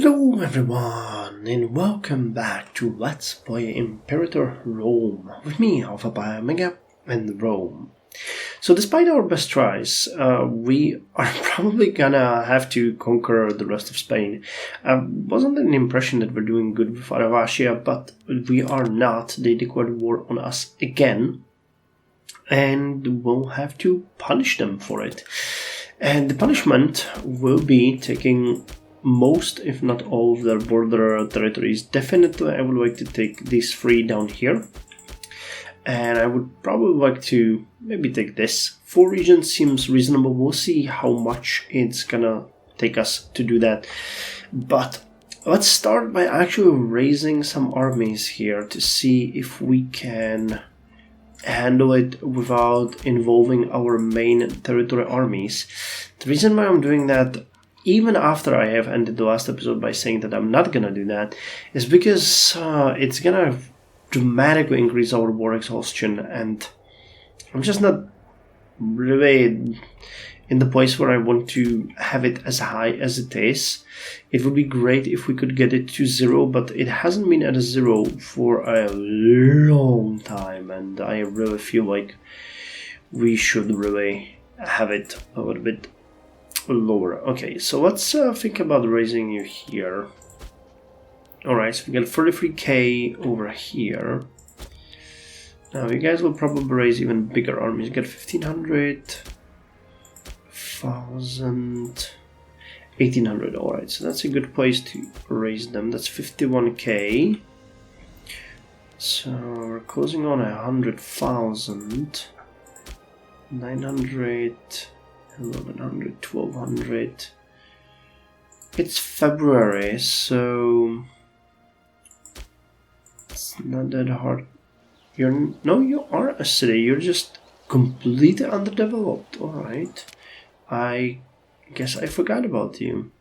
Hello everyone and welcome back to Let's Play Imperator Rome with me, Alpha Pi Omega and Rome. So despite our best tries, we are probably gonna have to conquer the rest of Spain. Wasn't an impression that we're doing good with Aravasia, but we are not. They declared war on us again and we'll have to punish them for it. And the punishment will be taking most, if not all, of their border territories. Definitely I would like to take these three down here. And I would probably like to maybe take this. 4 regions seems reasonable. We'll see how much it's gonna take us to do that. But let's start by actually raising some armies here to see if we can handle it without involving our main territory armies. The reason why I'm doing that, even after I have ended the last episode by saying that I'm not gonna do that, is because it's gonna dramatically increase our war exhaustion, and I'm just not really in the place where I want to have it as high as it is. It would be great if we could get it to 0, but it hasn't been at a 0 for a long time, and I really feel like we should really have it a little bit lower. Okay, so let's think about raising you here. Alright, so we got 33k over here. Now you guys will probably raise even bigger armies. You got 1500, 1000, 1800. Alright, so that's a good place to raise them. That's 51k. So we're closing on 100,000. 900, 1100, 1200. It's February, so it's not that hard. You are a city, you're just completely underdeveloped. Alright. I guess I forgot about you.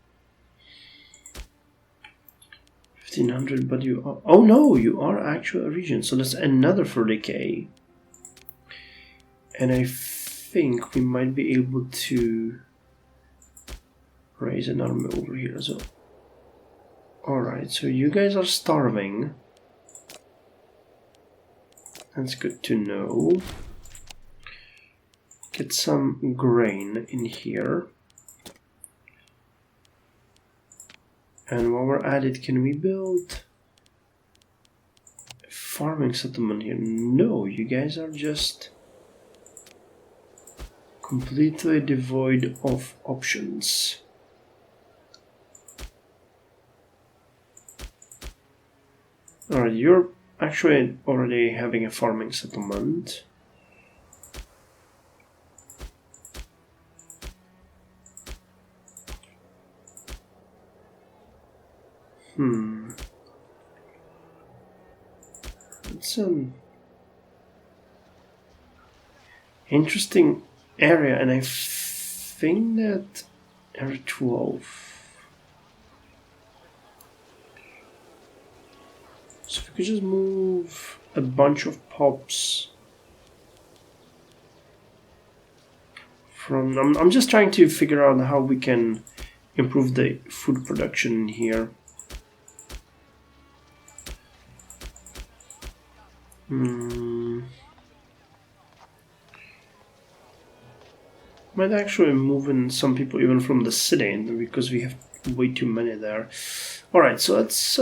1500, but you are, oh no, you are actually a region, so that's another 30k. And I think we might be able to raise an army over here as well. Alright, so you guys are starving. That's good to know. Get some grain in here. And while we're at it, can we build a farming settlement here? No, you guys are just completely devoid of options. Alright, you're actually already having a farming settlement. It's an interesting area, and I think that area 12. So if we could just move a bunch of pops from... I'm just trying to figure out how we can improve the food production here. Might actually move in some people even from the city, because we have way too many there. Alright, so let's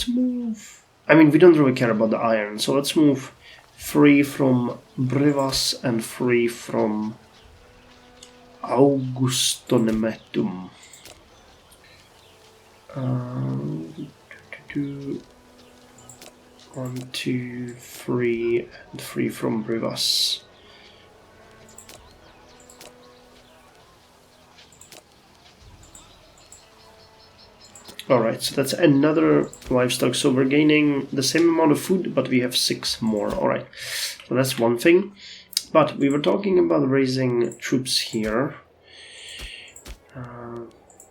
move... I mean, we don't really care about the iron, so let's move 3 from Brivas and 3 from Augustonemetum. 1, 2, 3, and 3 from Brivas. Alright, so that's another livestock, so we're gaining the same amount of food, but we have 6 more. Alright, so that's one thing. But we were talking about raising troops here.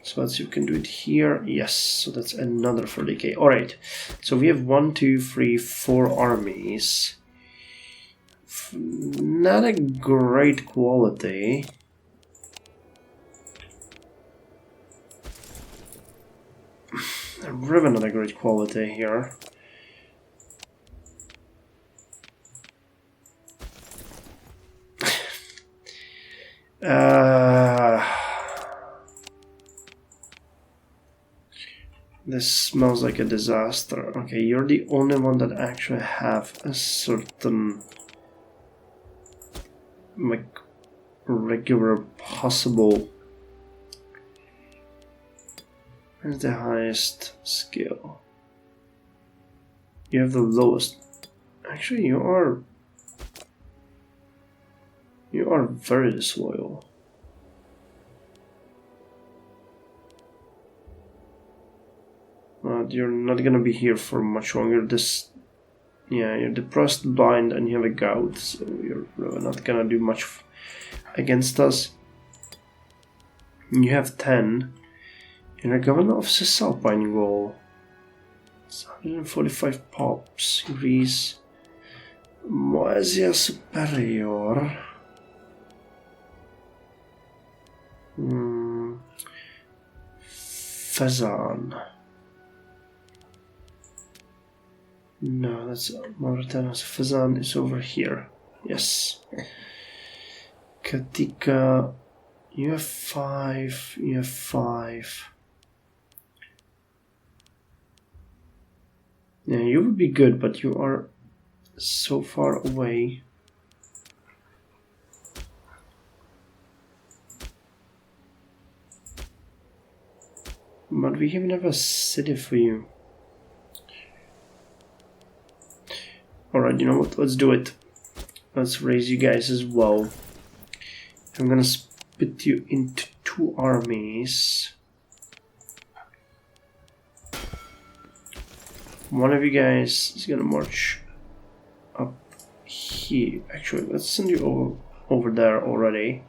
So let's see if we can do it here. Yes, so that's another 30k. Alright, so we have 1, 2, 3, 4 armies. Not a great quality. Really not a great quality here. This smells like a disaster. Okay, you're the only one that actually have a certain like regular possible. Where's the highest skill? You have the lowest. Actually, you are very disloyal. You're not gonna be here for much longer. You're depressed, blind, and you have a gout, so you're really not gonna do much against us. You have 10. You're a governor of Cisalpine Gaul. It's 145 pops. Greece. Moesia Superior. Fezan. No, that's Mauritania. Fezan is over here. Yes. Katika. You have 5. You have 5. Yeah, you would be good, but you are so far away. But we even have a city for you. Alright, you know what? Let's do it. Let's raise you guys as well. I'm gonna split you into 2 armies. One of you guys is gonna march up here. Actually, let's send you over there already.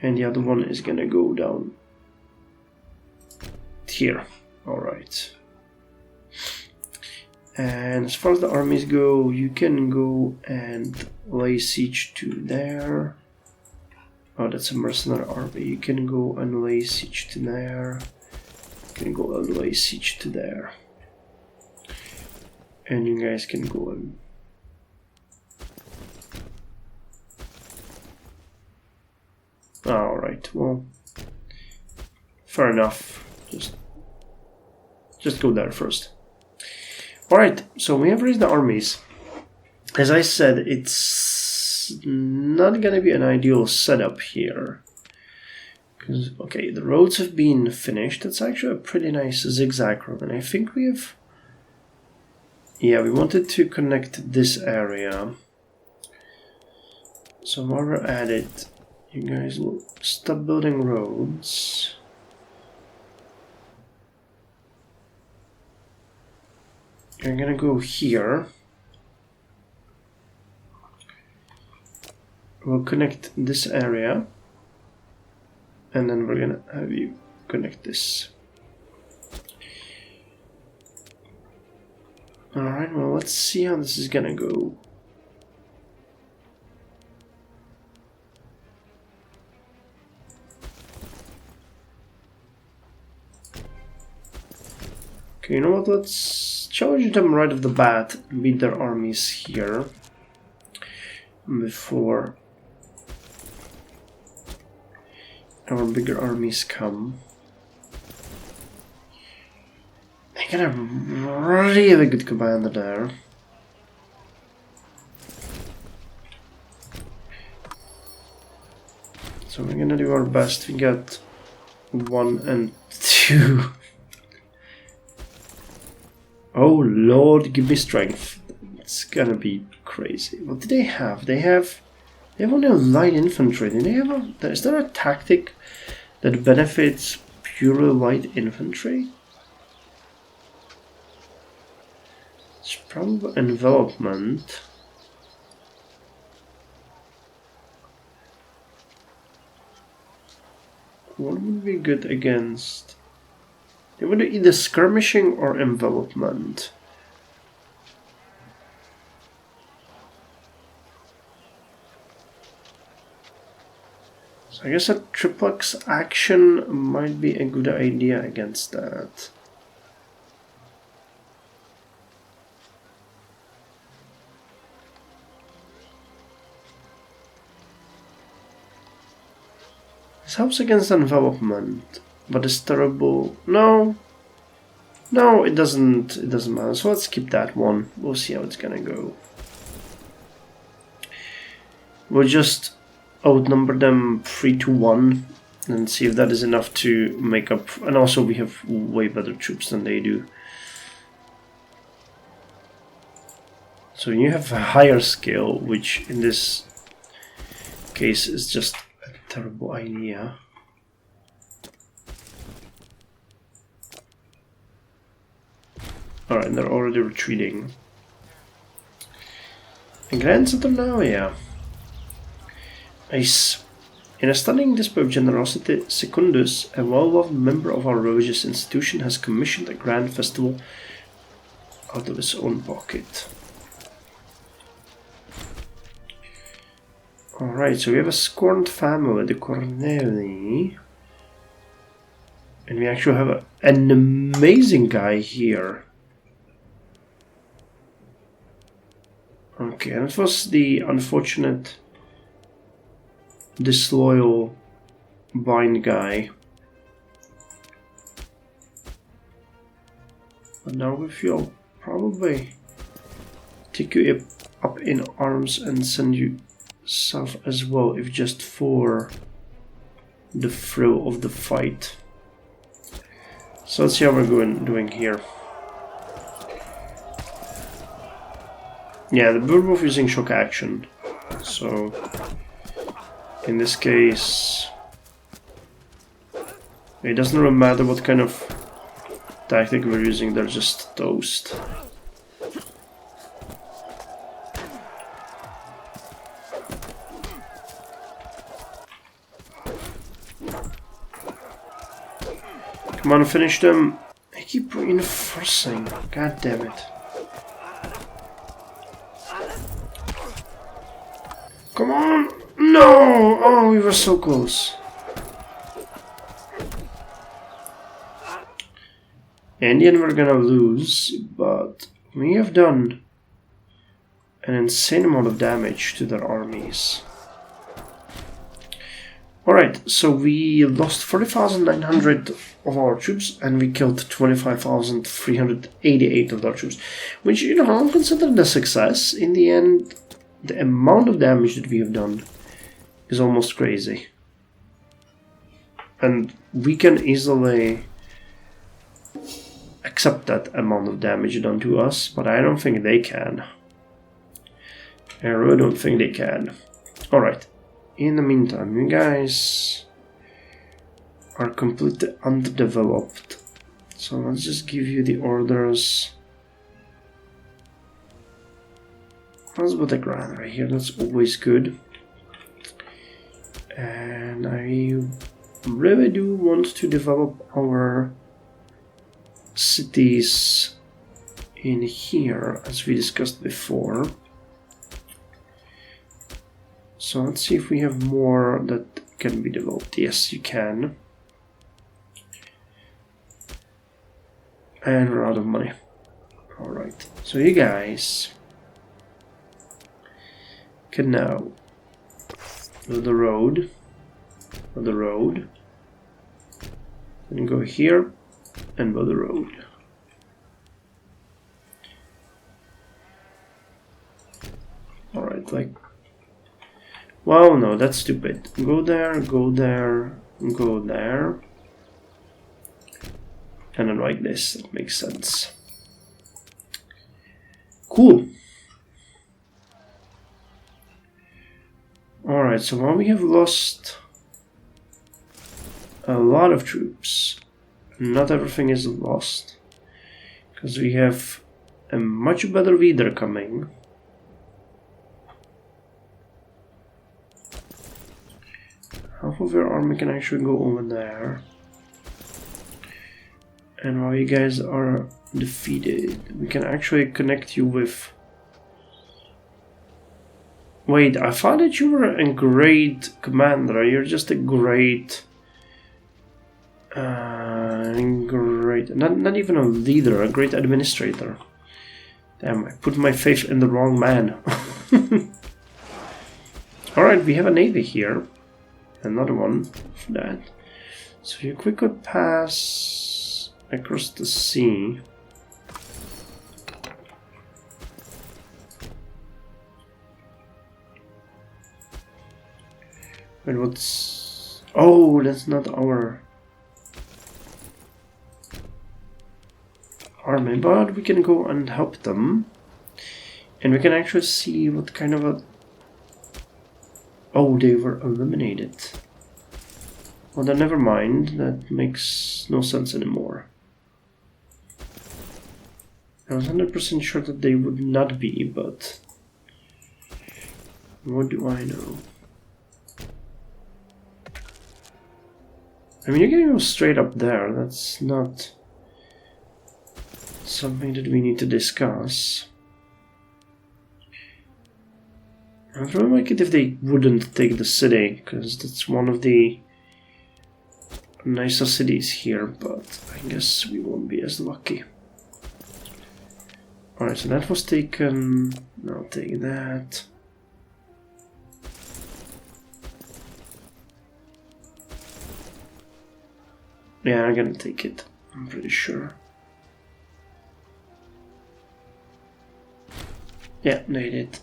And the other one is gonna go down here. Alright. And as far as the armies go, you can go and lay siege to there. Oh, that's a mercenary army. You can go and lay siege to there. You can go and lay siege to there. And you guys can go and... Alright, well... Fair enough. Just go there first. Alright, so we have raised the armies. As I said, it's not gonna be an ideal setup here. Because, okay, the roads have been finished. That's actually a pretty nice zigzag road. And I think we have... Yeah, we wanted to connect this area. So while we're at it, you guys will stop building roads. You're gonna go here. We'll connect this area. And then we're gonna have you connect this. Alright, well, let's see how this is gonna go. Okay, you know what? Let's challenge them right off the bat and beat their armies here before our bigger armies come. I got a really good commander there. So we're gonna do our best. We got 1 and 2. Oh Lord, give me strength. It's gonna be crazy. What do they have? They have only light infantry. Do they have is there a tactic that benefits purely light infantry? It's probably envelopment. What would be good against? They would do either skirmishing or envelopment. So I guess a triplex action might be a good idea against that. This helps against envelopment, but it's terrible. No, no, it doesn't. It doesn't matter. So let's keep that one. We'll see how it's gonna go. We'll just outnumber them 3-1 and see if that is enough to make up. And also, we have way better troops than they do. So you have a higher skill, which in this case is just a terrible idea. Alright, they're already retreating. A Grand Saturnalia. Nice. In a stunning display of generosity, Secundus, a well-loved member of our religious institution, has commissioned a grand festival out of his own pocket. Alright, so we have a scorned family, the Corneli. And we actually have an amazing guy here. Okay, and it was the unfortunate disloyal bind guy. But now with you, I'll probably take you up in arms and send you south as well, if just for the thrill of the fight. So let's see how we're doing here. Yeah, the Beowulf using shock action. So in this case, it doesn't really matter what kind of tactic we're using, they're just toast. Come on, finish them. I keep reinforcing. God damn it. Come on! No! Oh, we were so close. In the end, we're gonna lose, but we have done an insane amount of damage to their armies. Alright, so we lost 40,900 of our troops and we killed 25,388 of our troops, which, you know, I'm considered a success. In the end, the amount of damage that we have done is almost crazy. And we can easily accept that amount of damage done to us, but I don't think they can. I really don't think they can. Alright. In the meantime, you guys are completely underdeveloped. So let's just give you the orders. Let's put a grand right here, that's always good. And I really do want to develop our cities in here, as we discussed before. So let's see if we have more that can be developed. Yes, you can. And we're out of money. Alright, so you guys can now build the road, and go here and build the road. Alright, like, well, no, that's stupid. Go there, go there, go there. And then like this, that makes sense. Cool. Alright, so while we have lost a lot of troops, not everything is lost. Because we have a much better leader coming. Half of your army can actually go over there. And while you guys are defeated, we can actually connect you with Wait, I thought that you were a great commander. You're just a great... Not even a leader, a great administrator. Damn, I put my faith in the wrong man. Alright, we have a navy here. Another one for that. So you quickly pass across the sea. Wait, what's... Oh, that's not our army, but we can go and help them. And we can actually see what kind of a... Oh, they were eliminated. Well, then never mind. That makes no sense anymore. I was 100% sure that they would not be, but... What do I know? I mean, you can go straight up there. That's not something that we need to discuss. I would really like it if they wouldn't take the city, because that's one of the nicer cities here, but I guess we won't be as lucky. Alright, so that was taken. I'll take that. Yeah, I'm gonna take it. I'm pretty sure. Yeah, they did.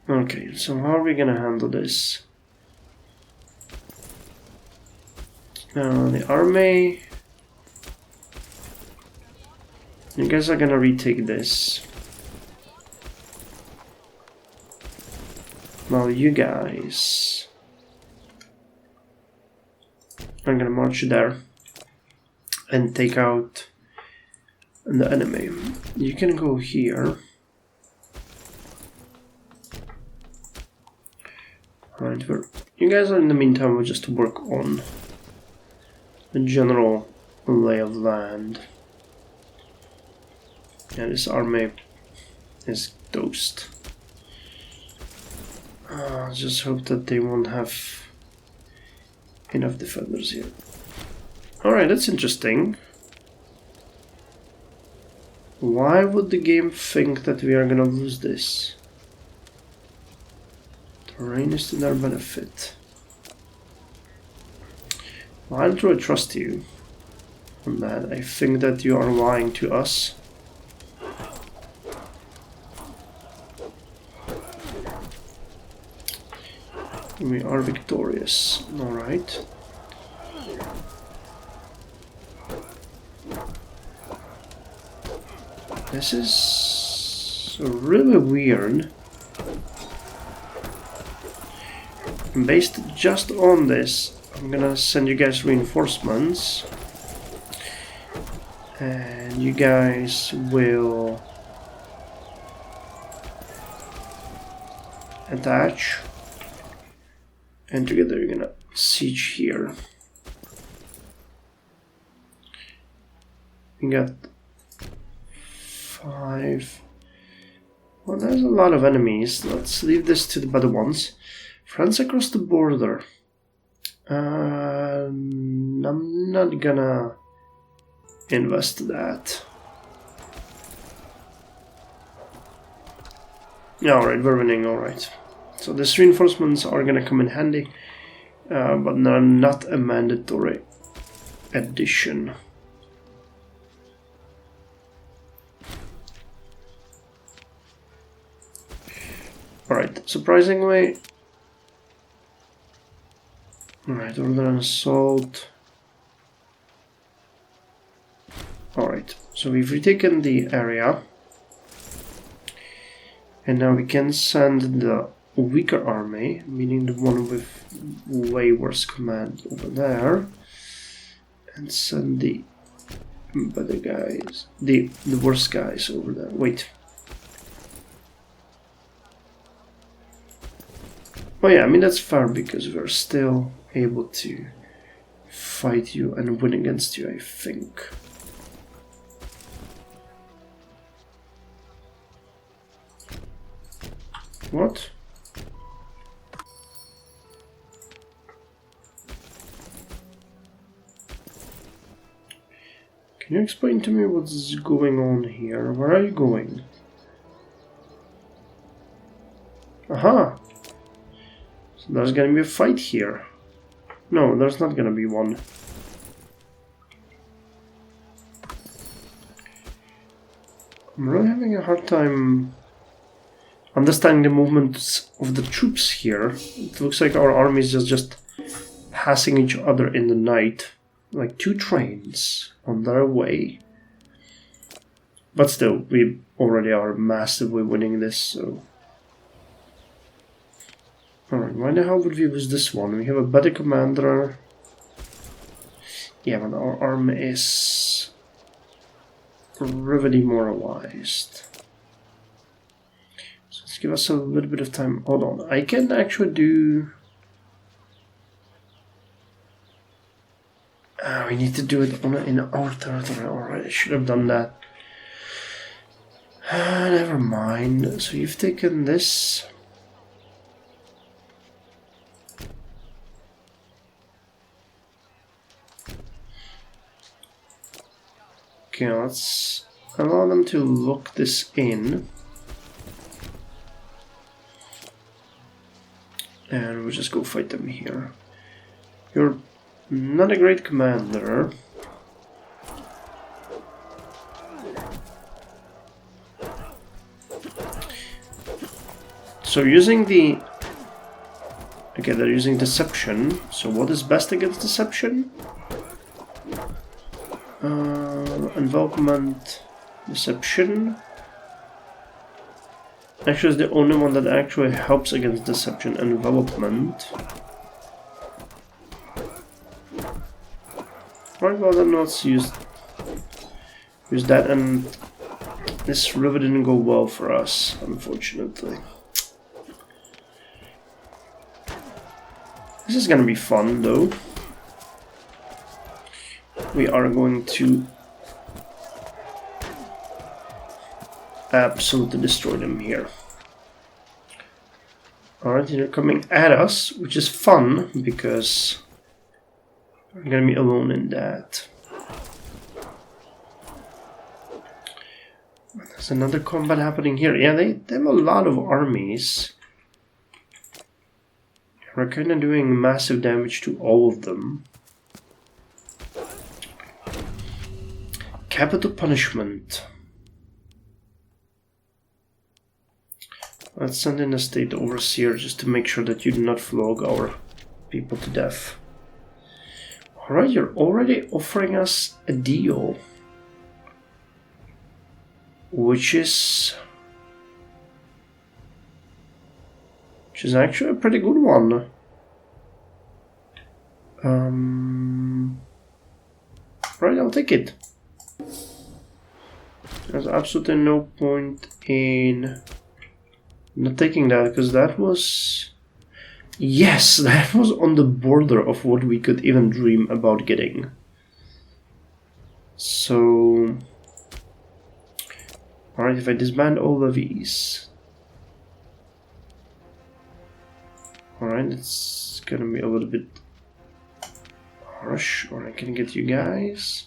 Okay, so how are we gonna handle this? The army. You guys are gonna retake this. Well, you guys... I'm gonna march there and take out the enemy. You can go here. Alright, you guys are in the meantime will just work on the general lay of land. Yeah, this army is toast. Just hope that they won't have enough defenders here. Alright, that's interesting. Why would the game think that we are gonna lose this? Terrain is to their benefit. Well, I don't really trust you on that. I think that you are lying to us. We are victorious. Alright. This is really weird. Based just on this, I'm gonna send you guys reinforcements. And you guys will attach. And together you're gonna siege here. We got 5. Well, there's a lot of enemies. Let's leave this to the better ones. France across the border. I'm not gonna invest that. Yeah, alright, we're winning, alright. So these reinforcements are gonna come in handy, but they're not a mandatory addition. Alright, surprisingly... Alright, order an assault. Alright, so we've retaken the area. And now we can send the weaker army, meaning the one with way worse command over there. And send the better guys, the worst guys over there. Wait. Oh yeah, I mean that's fair because we're still able to fight you and win against you, I think. What? Can you explain to me what's going on here? Where are you going? Aha! So there's gonna be a fight here. No, there's not gonna be one. I'm really having a hard time understanding the movements of the troops here. It looks like our army is just passing each other in the night. Like two trains on their way. But still, we already are massively winning this, so... Alright, why the hell would we use this one? We have a better commander. Yeah, but our army is... really demoralized. So let's give us a little bit of time. Hold on, I can actually do... we need to do it in our territory. Alright, I should have done that. Never mind. So you've taken this. Okay, let's allow them to lock this in. And we'll just go fight them here. You're not a great commander. So using the... Okay, they're using deception. So what is best against deception? Envelopment, deception. Actually, it's the only one that actually helps against deception. Envelopment. Right, well then let's use that, and this river didn't go well for us, unfortunately. This is gonna be fun though. We are going to absolutely destroy them here. Alright, they're coming at us, which is fun because we're gonna be alone in that. There's another combat happening here. Yeah, they have a lot of armies. We're kind of doing massive damage to all of them. Capital punishment. Let's send in a state overseer just to make sure that you do not flog our people to death. Alright, you're already offering us a deal. Which is actually a pretty good one. Right, I'll take it. There's absolutely no point in not taking that, because that was... Yes, that was on the border of what we could even dream about getting. So... Alright, if I disband all of these... Alright, it's gonna be a little bit harsh, or I can get you guys.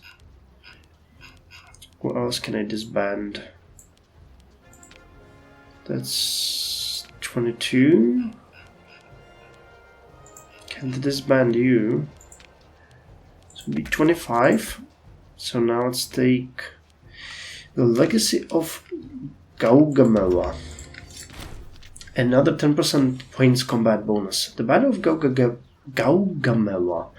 What else can I disband? That's 22. Can't disband you. So it'll be 25. So now let's take the Legacy of Gaugamela. Another 10% points combat bonus. The Battle of Gaugamela,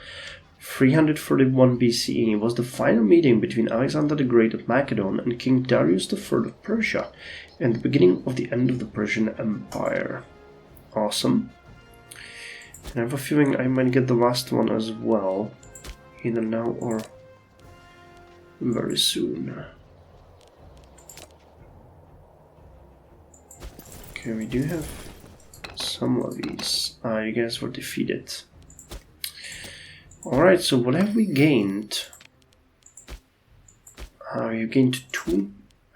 341 BCE, was the final meeting between Alexander the Great of Macedon and King Darius III of Persia, and the beginning of the end of the Persian Empire. Awesome. And I have a feeling I might get the last one as well, either now or very soon. Okay, we do have some of these. You guys were defeated. Alright, so what have we gained? You gained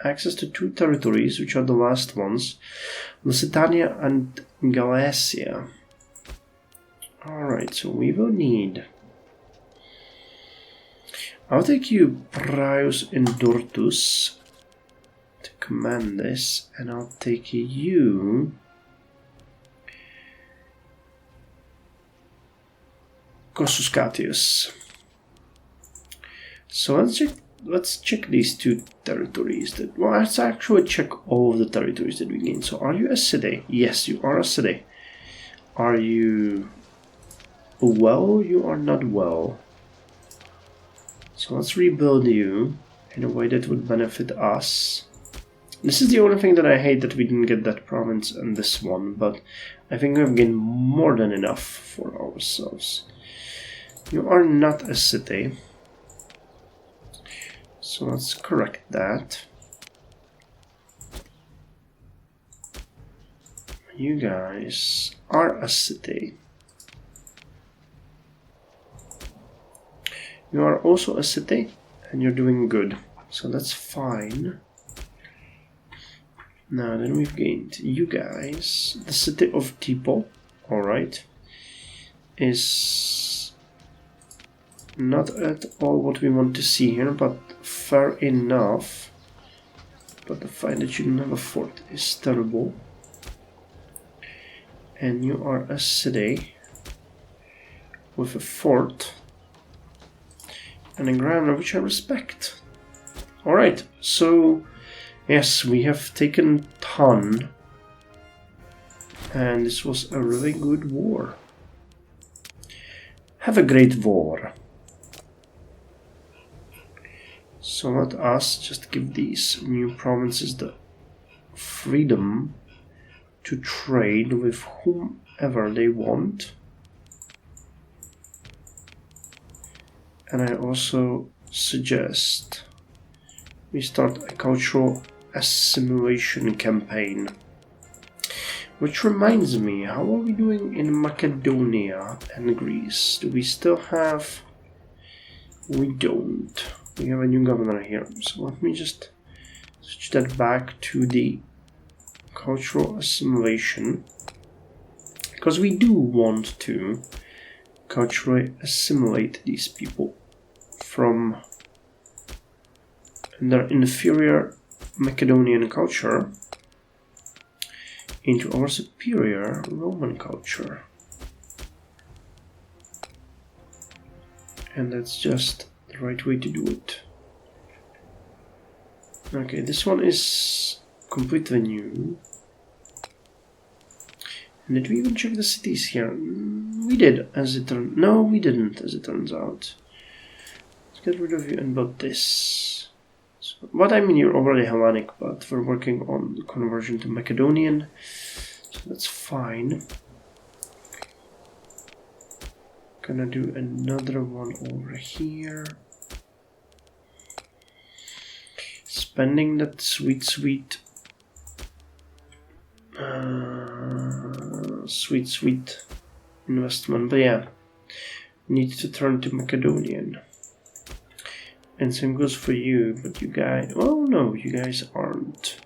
access to 2 territories, which are the last ones. Lusitania and Galatia. Alright, so we will need... I'll take you Prius Indortus to command this, and I'll take you Corsus Catius. So let's check these 2 territories. Well, let's actually check all of the territories that we gain. So are you a city? Yes, you are a city. Are you well? You are not well. So let's rebuild you in a way that would benefit us. This is the only thing that I hate, that we didn't get that province and this one, but I think we've gained more than enough for ourselves. You are not a city. So let's correct that. You guys are a city. You are also a city, and you're doing good. So that's fine. Now then we've gained you guys. The city of Tipo, alright, is not at all what we want to see here, but fair enough. But the fact that you don't have a fort is terrible. And you are a city with a fort and a ground which I respect. Alright, so yes, we have taken a ton, and this was a really good war. Have a great war. So let us just give these new provinces the freedom to trade with whomever they want. And I also suggest we start a cultural assimilation campaign. Which reminds me, how are we doing in Macedonia and Greece? Do we still have... We don't. We have a new governor here. So let me just switch that back to the cultural assimilation. Because we do want to culturally assimilate these people from their inferior Macedonian culture into our superior Roman culture. And that's just the right way to do it. Okay, this one is completely new. And did we even check the cities here? We did, as it turned... No, we didn't, as it turns out. Let's get rid of you and build this. So, but I mean, you're already Hellenic, but we're working on the conversion to Macedonian. So that's fine. Gonna do another one over here. Spending that sweet investment, but yeah, need to turn to Macedonian. And same goes for you, but you guys, oh no, you guys aren't.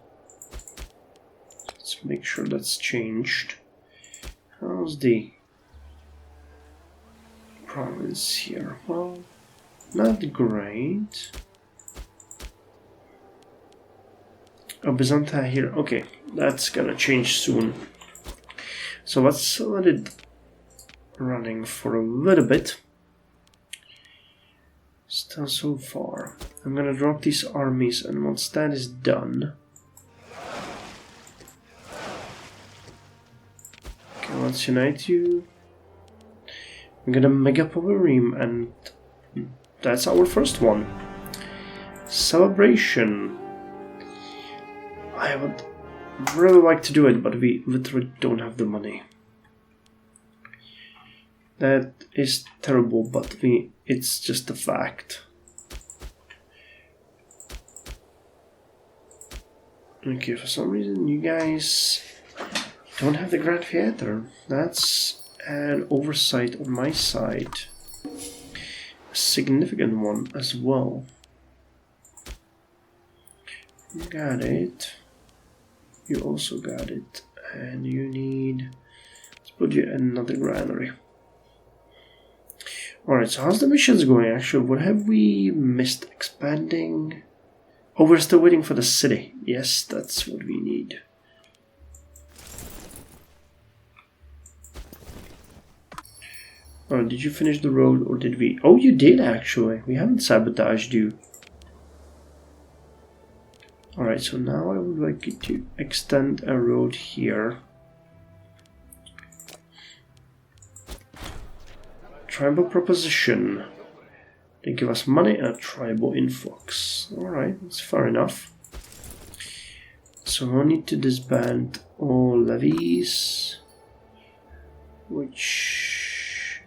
Let's make sure that's changed. How's the province here? Well, not great. Oh, Byzantia here. Okay, that's gonna change soon. So let's let it running for a little bit. Still so far. I'm gonna drop these armies, and once that is done, okay, let's unite you. I'm gonna mega Powerim, and that's our first one. Celebration. I would really like to do it, but we literally don't have the money. That is terrible, but it's just a fact. Okay, for some reason you guys don't have the Grand Theater. That's an oversight on my side. a significant one as well. You got it. You also got it. And you need... let's put you in another granary. Alright, so how's the missions going actually? What have we missed? Expanding? Oh, we're still waiting for the city. Yes, that's what we need. Oh, did you finish the road or did we? Oh, you did actually. We haven't sabotaged you. Alright, so now I would like you to extend a road here. Tribal proposition. They give us money and a tribal influx. Alright, that's fair enough. So we'll need to disband all levies. Which...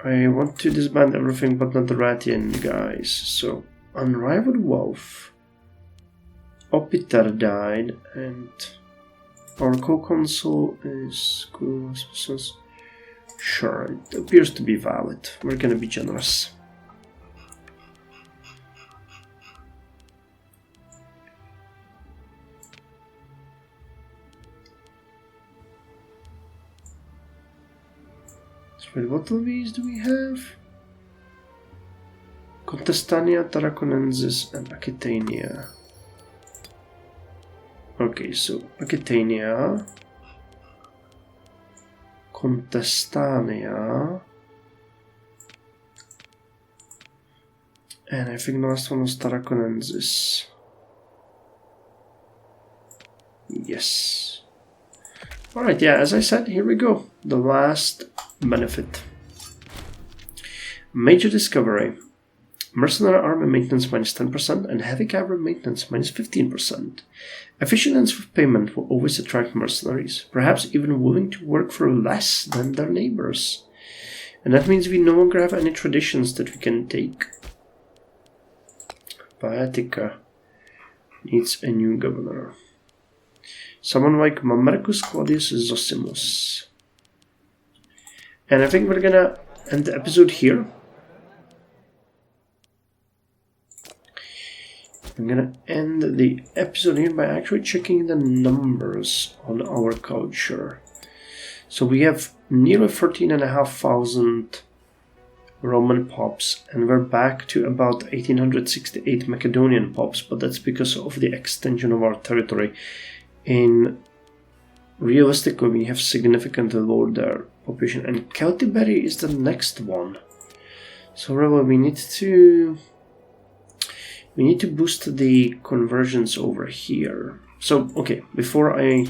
I want to disband everything but not the Ratian guys. So, unrivaled wealth. Opiter died and... our co-consul is... sure, it appears to be valid. We're gonna be generous. So wait, what levies do we have? Contestania, Tarraconensis and Aquitania. Okay, so Aquitania, Contestania, and I think the last one was Tarraconensis. Yes. Alright, yeah, as I said, here we go. The last benefit. Major discovery. Mercenary army maintenance minus 10% and heavy cavalry maintenance minus 15%. Efficiency with payment will always attract mercenaries, perhaps even willing to work for less than their neighbors. And that means we no longer have any traditions that we can take. Baetica needs a new governor. Someone like Mamercus Claudius Zosimus. And I think we're gonna end the episode here. I'm gonna end the episode here by actually checking the numbers on our culture. So we have nearly 13,500 Roman pops, and we're back to about 1868 Macedonian pops, but that's because of the extension of our territory. Realistically, we have significantly lowered their population, and Celtiberi is the next one. So really, we need to boost the conversions over here. So, okay, before I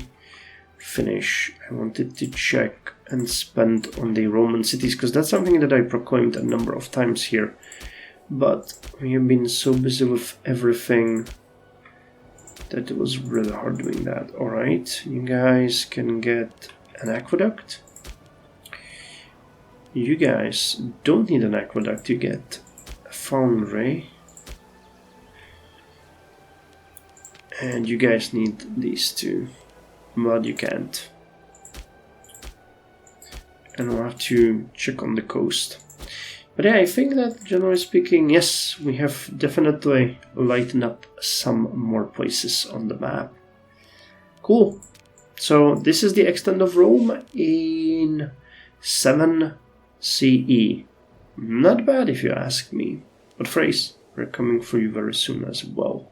finish, I wanted to check and spend on the Roman cities, because that's something that I proclaimed a number of times here. But we have been so busy with everything that it was really hard doing that. Alright, you guys can get an aqueduct. You guys don't need an aqueduct, you get a foundry. And you guys need these two, but you can't. And we'll have to check on the coast. But yeah, I think that generally speaking, yes, we have definitely lightened up some more places on the map. Cool. So this is the extent of Rome in 7 CE. Not bad if you ask me. But phrase, we're coming for you very soon as well.